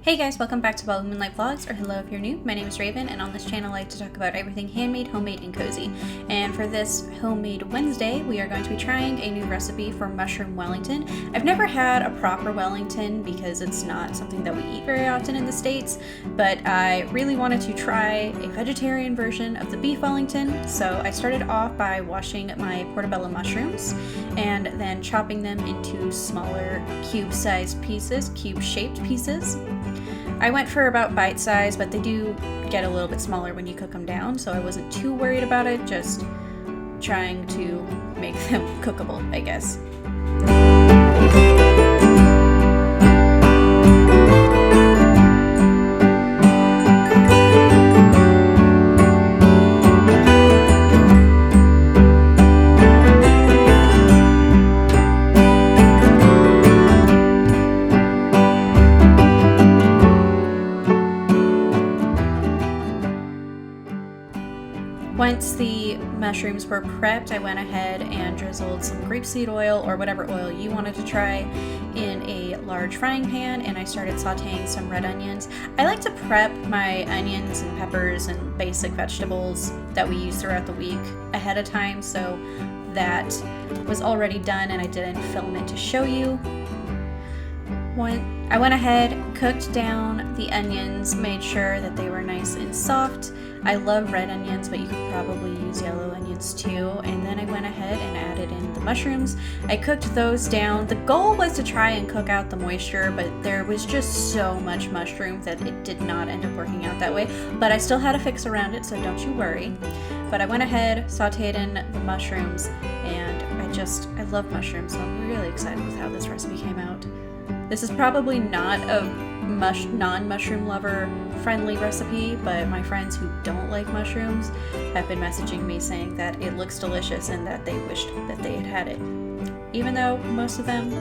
Hey guys, welcome back to Wellington Life Vlogs, or hello if you're new. My name is Raven, and on this channel I like to talk about everything handmade, homemade, and cozy. And for this Homemade Wednesday, we are going to be trying a new recipe for mushroom Wellington. I've never had a proper Wellington because it's not something that we eat very often in the States, but I really wanted to try a vegetarian version of the beef Wellington. So I started off by washing my portobello mushrooms and then chopping them into smaller cube-sized pieces, cube-shaped pieces. I went for about bite size, but they do get a little bit smaller when you cook them down, so I wasn't too worried about it, just trying to make them cookable, I guess. Once the mushrooms were prepped, I went ahead and drizzled some grapeseed oil or whatever oil you wanted to try in a large frying pan, and I started sauteing some red onions. I like to prep my onions and peppers and basic vegetables that we use throughout the week ahead of time, so that was already done and I didn't film it to show you. I went ahead, cooked down the onions, made sure that they were nice and soft. I love red onions, but you could probably use yellow onions too. And then I went ahead and added in the mushrooms. I cooked those down. The goal was to try and cook out the moisture, but there was just so much mushroom that it did not end up working out that way. But I still had a fix around it, so don't you worry. But I went ahead, sauteed in the mushrooms, and I love mushrooms, so I'm really excited with how this recipe came out. This is probably not a non-mushroom lover friendly recipe, but my friends who don't like mushrooms have been messaging me saying that it looks delicious and that they wished that they had had it. Even though most of them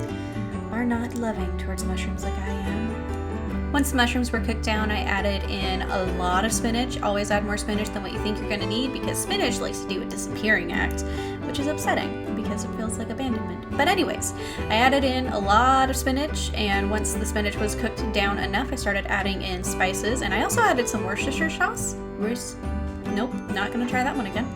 are not loving towards mushrooms like I am. Once the mushrooms were cooked down, I added in a lot of spinach. Always add more spinach than what you think you're going to need, because spinach likes to do a disappearing act, which is upsetting because it feels like abandonment. But anyways, I added in a lot of spinach, and once the spinach was cooked down enough, I started adding in spices, and I also added some Worcestershire sauce. Nope, not gonna try that one again.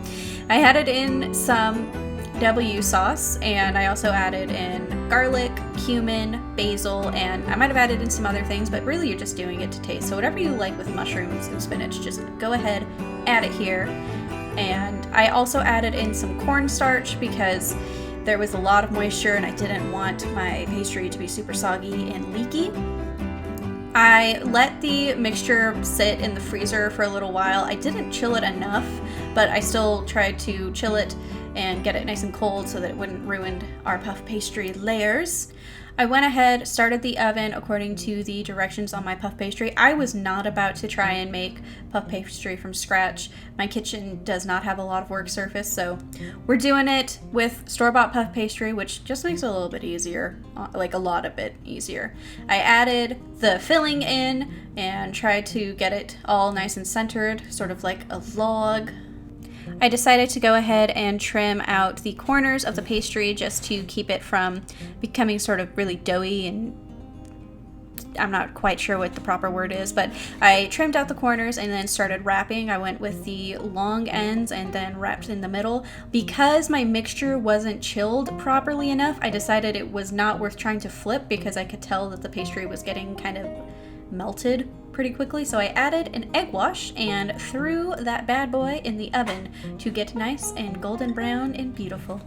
I added in some W sauce, and I also added in garlic, cumin, basil, and I might have added in some other things, but really you're just doing it to taste. So whatever you like with mushrooms and spinach, just go ahead, add it here. And I also added in some cornstarch because there was a lot of moisture and I didn't want my pastry to be super soggy and leaky. I let the mixture sit in the freezer for a little while. I didn't chill it enough, but I still tried to chill it and get it nice and cold so that it wouldn't ruin our puff pastry layers. I went ahead, started the oven according to the directions on my puff pastry. I was not about to try and make puff pastry from scratch. My kitchen does not have a lot of work surface, so we're doing it with store-bought puff pastry, which just makes it a little bit easier, like a lot of it easier. I added the filling in and tried to get it all nice and centered, sort of like a log. I decided to go ahead and trim out the corners of the pastry just to keep it from becoming sort of really doughy, and I'm not quite sure what the proper word is, but I trimmed out the corners and then started wrapping. I went with the long ends and then wrapped in the middle. Because my mixture wasn't chilled properly enough, I decided it was not worth trying to flip because I could tell that the pastry was getting kind of melted pretty quickly, so I added an egg wash and threw that bad boy in the oven to get nice and golden brown and beautiful.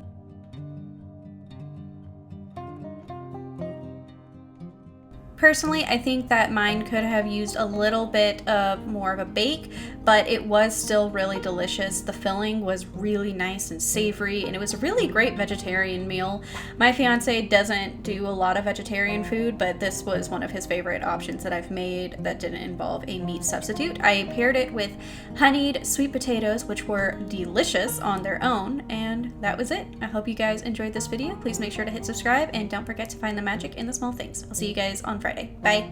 Personally, I think that mine could have used a little bit of more of a bake, but it was still really delicious. The filling was really nice and savory, and it was a really great vegetarian meal. My fiance doesn't do a lot of vegetarian food, but this was one of his favorite options that I've made that didn't involve a meat substitute. I paired it with honeyed sweet potatoes, which were delicious on their own, and that was it. I hope you guys enjoyed this video. Please make sure to hit subscribe, and don't forget to find the magic in the small things. I'll see you guys on Friday. Bye.